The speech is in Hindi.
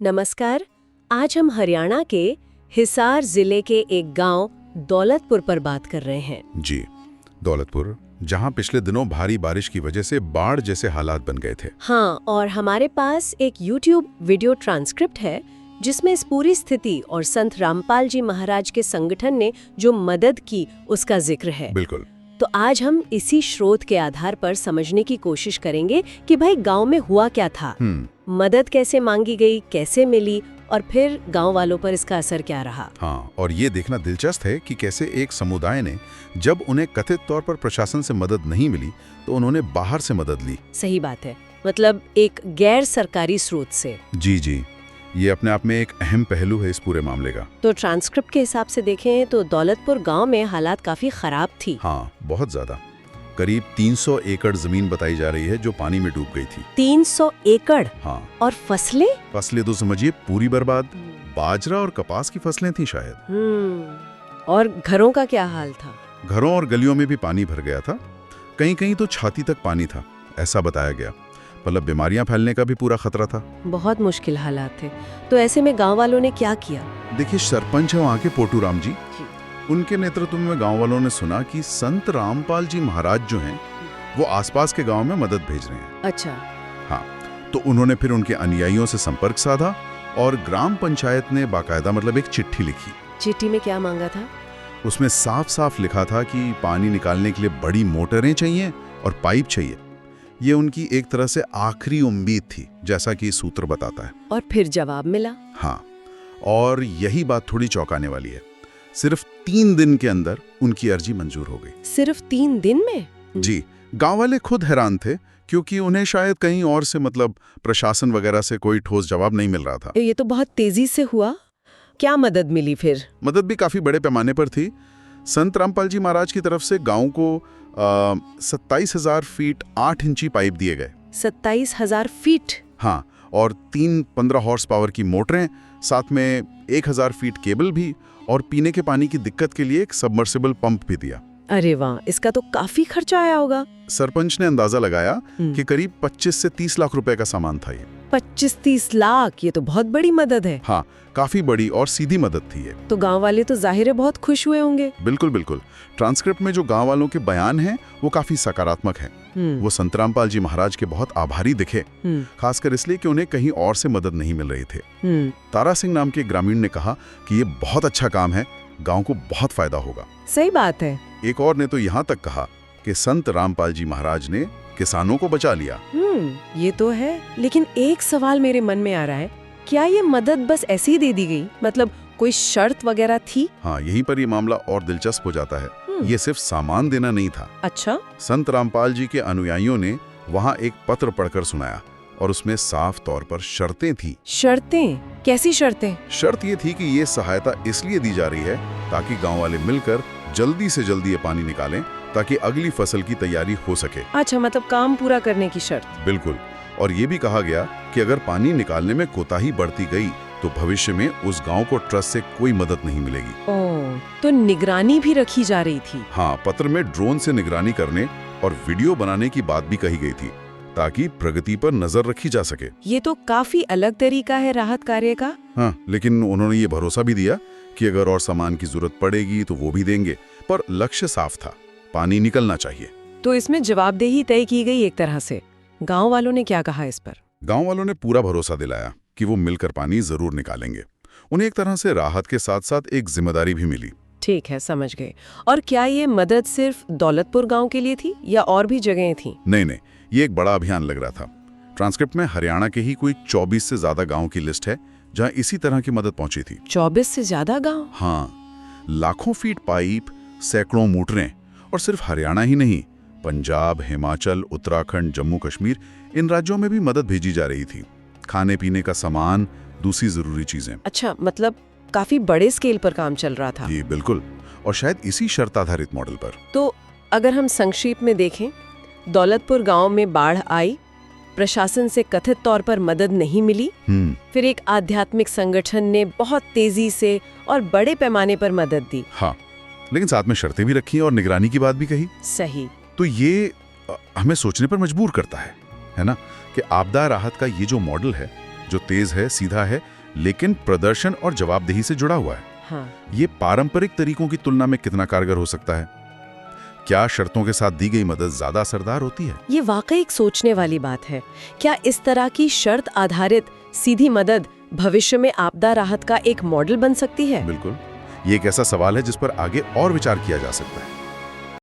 नमस्कार। आज हम हरियाणा के हिसार जिले के एक गांव दौलतपुर पर बात कर रहे हैं। जी, दौलतपुर, जहां पिछले दिनों भारी बारिश की वजह से बाढ़ जैसे हालात बन गए थे। हाँ, और हमारे पास एक YouTube वीडियो ट्रांसक्रिप्ट है जिसमें इस पूरी स्थिति और संत रामपाल जी महाराज के संगठन ने जो मदद की उसका जिक्र है। बिल्कुल। तो आज हम इसी स्रोत के आधार पर समझने की कोशिश करेंगे कि भाई गांव में हुआ क्या था, मदद कैसे मांगी गई, कैसे मिली और फिर गांव वालों पर इसका असर क्या रहा। हाँ, और ये देखना दिलचस्प है कि कैसे एक समुदाय ने, जब उन्हें कथित तौर पर प्रशासन से मदद नहीं मिली, तो उन्होंने बाहर से मदद ली। सही बात है, मतलब एक गैर सरकारी स्रोत से। जी, ये अपने आप में एक अहम पहलू है इस पूरे मामले का। तो ट्रांसक्रिप्ट के हिसाब से देखें तो दौलतपुर गांव में हालात काफी खराब थी। हाँ, बहुत ज्यादा। करीब 300 एकड़ जमीन बताई जा रही है जो पानी में डूब गई थी। 300 एकड़? हाँ। और फसलें? फसलें तो समझिए पूरी बर्बाद। बाजरा और कपास की फसलें थी शायद। और घरों का क्या हाल था? घरों और गलियों में भी पानी भर गया था। कहीं कहीं तो छाती तक पानी था, ऐसा बताया गया। मतलब बीमारियां फैलने का भी पूरा खतरा था। बहुत मुश्किल हालात थे। तो ऐसे में गांव वालों ने क्या किया? देखिए, सरपंच है वहाँ के पोटूराम जी, उनके नेतृत्व में गांव वालों ने सुना कि संत रामपाल जी महाराज जो हैं वो आसपास के गांव में मदद भेज रहे हैं। अच्छा। हाँ, तो उन्होंने फिर उनके अनुयायियों से संपर्क साधा और ग्राम पंचायत ने बाकायदा मतलब एक चिट्ठी लिखी। चिट्ठी में क्या मांगा था? उसमें साफ साफ लिखा था कि पानी निकालने के लिए बड़ी मोटरें चाहिए और पाइप चाहिए। ये उनकी एक तरह से आखिरी उम्मीद थी, जैसा कि सूत्र बताता है। और फिर जवाब मिला? हाँ, और यही बात थोड़ी चौंकाने वाली है। सिर्फ 3 दिन के अंदर उनकी अर्जी मंजूर हो गई। सिर्फ 3 दिन में? जी, गांव वाले खुद हैरान थे क्योंकि उन्हें शायद कहीं और से मतलब प्रशासन वगैरह से कोई ठोस जवाब नहीं मिल रहा था। ये तो बहुत तेजी से हुआ। क्या मदद मिली फिर? मदद भी काफी बड़े पैमाने पर थी। संत रामपाल जी महाराज की तरफ से गांव को 27,000 फीट 8 इंची पाइप दिए गए। 27,000 फीट? हाँ, और 3 15 हॉर्स पावर की मोटरें, साथ में 1,000 फीट केबल भी, और पीने के पानी की दिक्कत के लिए एक सबमर्सिबल पंप भी दिया। अरे वाह, इसका तो काफी खर्चा आया होगा। सरपंच ने अंदाजा लगाया कि करीब 25 से 30 लाख रुपए का सामान था ये। 25-30 लाख, ये तो बहुत बड़ी मदद है। हाँ, काफी बड़ी और सीधी मदद थी ये। तो गांव वाले तो जाहिर है बहुत खुश हुए होंगे। बिल्कुल। ट्रांसक्रिप्ट में जो गांव वालों के बयान हैं वो काफी सकारात्मक हैं। वो संत रामपाल जी महाराज के बहुत आभारी दिखे, खासकर इसलिए कि उन्हें कहीं और से मदद नहीं मिल रही थी। तारा सिंह नाम के ग्रामीण ने कहा कि ये बहुत अच्छा काम है, गांव को बहुत फायदा होगा। सही बात है। एक और ने तो यहाँ तक कहा कि संत रामपाल जी महाराज ने किसानों को बचा लिया। ये तो है, लेकिन एक सवाल मेरे मन में आ रहा है, क्या ये मदद बस ऐसे ही दे दी गई? मतलब कोई शर्त वगैरह थी? हाँ, यहीं पर ये मामला और दिलचस्प हो जाता है। ये सिर्फ सामान देना नहीं था। अच्छा। संत रामपाल जी के अनुयायियों ने वहाँ एक पत्र पढ़कर सुनाया और उसमें साफ तौर पर शर्तें थी। शर्तें? कैसी शर्तें? शर्त ये थी कि ये सहायता इसलिए दी जा रही है ताकि गांव वाले मिलकर जल्दी से जल्दी ये पानी निकालें ताकि अगली फसल की तैयारी हो सके। अच्छा, मतलब काम पूरा करने की शर्त। बिल्कुल। और ये भी कहा गया कि अगर पानी निकालने में कोताही बढ़ती गई तो भविष्य में उस गांव को ट्रस्ट से कोई मदद नहीं मिलेगी। ओह, तो निगरानी भी रखी जा रही थी। हाँ, पत्र में ड्रोन से निगरानी करने और वीडियो बनाने की बात भी कही गई थी ताकि प्रगति पर नजर रखी जा सके। ये तो काफी अलग तरीका है राहत कार्य का। हाँ, लेकिन उन्होंने ये भरोसा भी दिया कि अगर और सामान की जरूरत पड़ेगी तो वो भी देंगे, पर लक्ष्य साफ था, पानी निकलना चाहिए। तो इसमें जवाबदेही तय की गई एक तरह से। गांव वालों ने क्या कहा इस पर? गांव वालों ने पूरा भरोसा दिलाया कि वो मिलकर पानी जरूर निकालेंगे। उन्हें एक तरह से राहत के साथ साथ एक जिम्मेदारी भी मिली। ठीक है, समझ गए। और क्या ये मदद सिर्फ दौलतपुर गांव के लिए थी या और भी जगहें थीं? नहीं, ये एक बड़ा अभियान लग रहा था। ट्रांसक्रिप्ट में हरियाणा के ही कोई 24 से ज्यादा गाँव की लिस्ट है जहाँ इसी तरह की मदद पहुंची थी। 24 से ज्यादा गाँव? हाँ, लाखों फीट पाइप, सैकड़ों मोटरें, और सिर्फ हरियाणा ही नहीं, पंजाब, हिमाचल, उत्तराखंड, जम्मू कश्मीर, इन राज्यों में भी मदद भेजी जा रही थी। खाने पीने का सामान, दूसरी जरूरी चीजें। अच्छा, मतलब काफी बड़े स्केल पर काम चल रहा था। जी बिल्कुल, और शायद इसी शर्त आधारित मॉडल पर। तो अगर हम संक्षेप में देखें, दौलतपुर गांव में बाढ़ आई, प्रशासन से कथित तौर पर मदद नहीं मिली, फिर एक आध्यात्मिक संगठन ने बहुत तेजी से और बड़े पैमाने पर मदद दी। हाँ, लेकिन साथ में शर्तें भी रखी और निगरानी की बात भी कही। सही। तो ये हमें सोचने पर मजबूर करता है ना, कि आपदा राहत का ये जो मॉडल है जो तेज है, सीधा है, लेकिन प्रदर्शन और जवाबदेही से जुड़ा हुआ है। हाँ। ये पारंपरिक तरीकों की तुलना में कितना कारगर हो सकता है? क्या शर्तों के साथ दी गई मदद ज्यादा असरदार होती है? ये वाकई एक सोचने वाली बात है। क्या इस तरह की शर्त आधारित सीधी मदद भविष्य में आपदा राहत का एक मॉडल बन सकती है? बिल्कुल, ये एक ऐसा सवाल है जिस पर आगे और विचार किया जा सकता है।